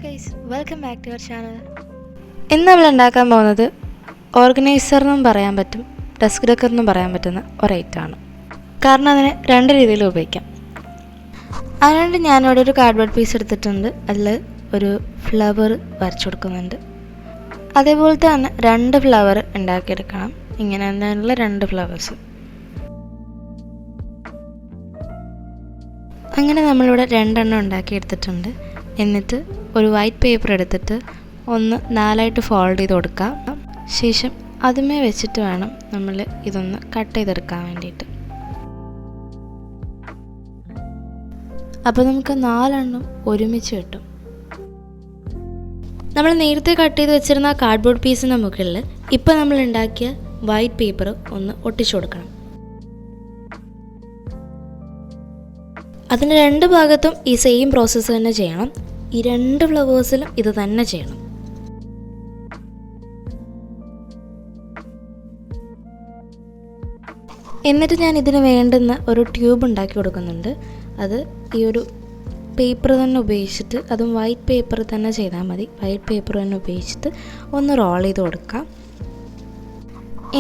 Guys, welcome back to our channel. ഇന്ന് നമ്മൾ ഉണ്ടാക്കാൻ പോകുന്നത് ഓർഗനൈസർ എന്നും പറയാൻ പറ്റും, ഡെസ്ക് ഡെക്കർ എന്നും പറയാൻ പറ്റുന്ന ഒരൈറ്റമാണ്. കാരണം അതിനെ രണ്ട് രീതിയിൽ ഉപയോഗിക്കാം. അതുകൊണ്ട് ഞാനിവിടെ ഒരു കാർഡ്ബോർഡ് പീസ് എടുത്തിട്ടുണ്ട്. അതിൽ ഒരു ഫ്ലവർ വരച്ചു കൊടുക്കുന്നുണ്ട്. അതേപോലത്തെ തന്നെ രണ്ട് ഫ്ലവർ ഉണ്ടാക്കിയെടുക്കണം. ഇങ്ങനെ തന്നെയുള്ള രണ്ട് ഫ്ലവേഴ്സ്. അങ്ങനെ നമ്മളിവിടെ രണ്ടെണ്ണം ഉണ്ടാക്കിയെടുത്തിട്ടുണ്ട്. എന്നിട്ട് ഒരു വൈറ്റ് പേപ്പർ എടുത്തിട്ട് ഒന്ന് നാലായിട്ട് ഫോൾഡ് ചെയ്ത് കൊടുക്കുക. ശേഷം അതുമേ വെച്ചിട്ട് വേണം നമ്മൾ ഇതൊന്ന് കട്ട് ചെയ്തെടുക്കാൻ വേണ്ടിയിട്ട്. അപ്പോൾ നമുക്ക് നാലെണ്ണം ഒരുമിച്ച് കിട്ടും. നമ്മൾ നേരത്തെ കട്ട് ചെയ്ത് വെച്ചിരുന്ന കാർഡ്ബോർഡ് പീസിൻ്റെ മുകളിൽ ഇപ്പോൾ നമ്മൾ ഉണ്ടാക്കിയ വൈറ്റ് പേപ്പർ ഒന്ന് ഒട്ടിച്ചു കൊടുക്കണം. അതിന് രണ്ട് ഭാഗത്തും ഈ സെയിം പ്രോസസ്സ് തന്നെ ചെയ്യണം. ഈ രണ്ട് ഫ്ലവേഴ്സിലും ഇത് തന്നെ ചെയ്യണം. എന്നിട്ട് ഞാൻ ഇതിന് വേണ്ടുന്ന ഒരു ട്യൂബ് ഉണ്ടാക്കി കൊടുക്കുന്നുണ്ട്. അത് ഈ ഒരു പേപ്പർ തന്നെ ഉപയോഗിച്ചിട്ട്, അതും വൈറ്റ് പേപ്പർ തന്നെ ചെയ്താൽ മതി. വൈറ്റ് പേപ്പർ തന്നെ ഉപയോഗിച്ചിട്ട് ഒന്ന് റോൾ ചെയ്ത് കൊടുക്കാം.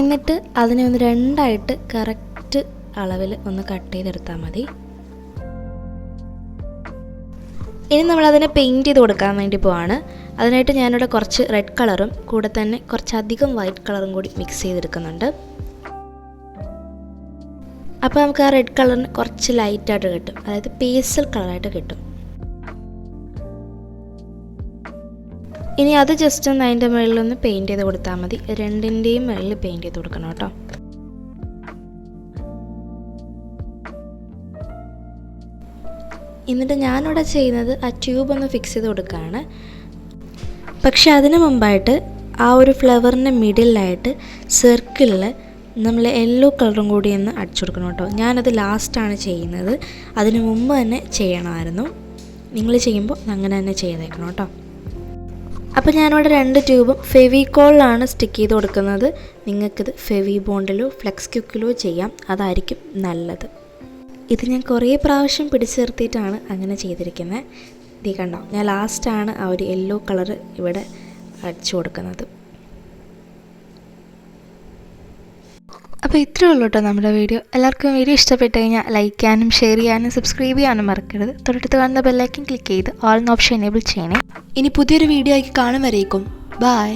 എന്നിട്ട് അതിനെ ഒന്ന് രണ്ടായിട്ട് കറക്റ്റ് അളവിൽ ഒന്ന് കട്ട് ചെയ്തെടുത്താൽ മതി. ഇനി നമ്മളതിനെ പെയിൻറ്റ് ചെയ്ത് കൊടുക്കാൻ വേണ്ടി പോവാണ്. അതിനായിട്ട് ഞാനിവിടെ കുറച്ച് റെഡ് കളറും കൂടെ തന്നെ കുറച്ചധികം വൈറ്റ് കളറും കൂടി മിക്സ് ചെയ്തെടുക്കുന്നുണ്ട്. അപ്പോൾ നമുക്ക് ആ റെഡ് കളറിന് കുറച്ച് ലൈറ്റായിട്ട് കിട്ടും, അതായത് പേസ്റ്റൽ കളറായിട്ട് കിട്ടും. ഇനി അത് ജസ്റ്റ് ഒന്ന് അതിൻ്റെ മുകളിലൊന്ന് പെയിൻറ്റ് ചെയ്ത് കൊടുത്താൽ മതി. രണ്ടിൻ്റെയും മുകളിൽ പെയിൻറ്റ് ചെയ്ത് കൊടുക്കണം കേട്ടോ. എന്നിട്ട് ഞാനിവിടെ ചെയ്യുന്നത് ആ ട്യൂബ് ഒന്ന് ഫിക്സ് ചെയ്ത് കൊടുക്കുകയാണ്. പക്ഷെ അതിന് മുമ്പായിട്ട് ആ ഒരു ഫ്ലവറിൻ്റെ മിഡിലായിട്ട് സർക്കിളിൽ നമ്മൾ യെല്ലോ കളറും കൂടി ഒന്ന് അടിച്ചു കൊടുക്കണം കേട്ടോ. ഞാനത് ലാസ്റ്റാണ് ചെയ്യുന്നത്. അതിന് മുമ്പ് തന്നെ ചെയ്യണമായിരുന്നു. നിങ്ങൾ ചെയ്യുമ്പോൾ അങ്ങനെ തന്നെ ചെയ്തേക്കണം കേട്ടോ. അപ്പോൾ ഞാനിവിടെ രണ്ട് ട്യൂബും ഫെവിക്കോളിലാണ് സ്റ്റിക്ക് ചെയ്ത് കൊടുക്കുന്നത്. നിങ്ങൾക്കിത് ഫെവി ബോണ്ടിലോ ഫ്ലെക്സ് ക്വിക്കിലോ ചെയ്യാം, അതായിരിക്കും നല്ലത്. ഇത് ഞാൻ കുറേ പ്രാവശ്യം പിടിച്ചു നിർത്തിയിട്ടാണ് അങ്ങനെ ചെയ്തിരിക്കുന്നത്. ഇത് കണ്ടോ, ഞാൻ ലാസ്റ്റാണ് ആ ഒരു യെല്ലോ കളർ ഇവിടെ അടിച്ചു കൊടുക്കുന്നത്. അപ്പോൾ ഇത്രയേ ഉള്ളൂ കേട്ടോ നമ്മുടെ വീഡിയോ. എല്ലാവർക്കും വീഡിയോ ഇഷ്ടപ്പെട്ട് കഴിഞ്ഞാൽ ലൈക്ക് ചെയ്യാനും ഷെയർ ചെയ്യാനും സബ്സ്ക്രൈബ് ചെയ്യാനും മറക്കരുത്. തൊട്ടടുത്ത് കാണുന്ന ബെല്ലൈക്കൻ ക്ലിക്ക് ചെയ്ത് ഓൾ എന്ന ഓപ്ഷൻ എനേബിൾ ചെയ്യണേ. ഇനി പുതിയൊരു വീഡിയോ ആക്കി കാണും വരേക്കും. ബൈ.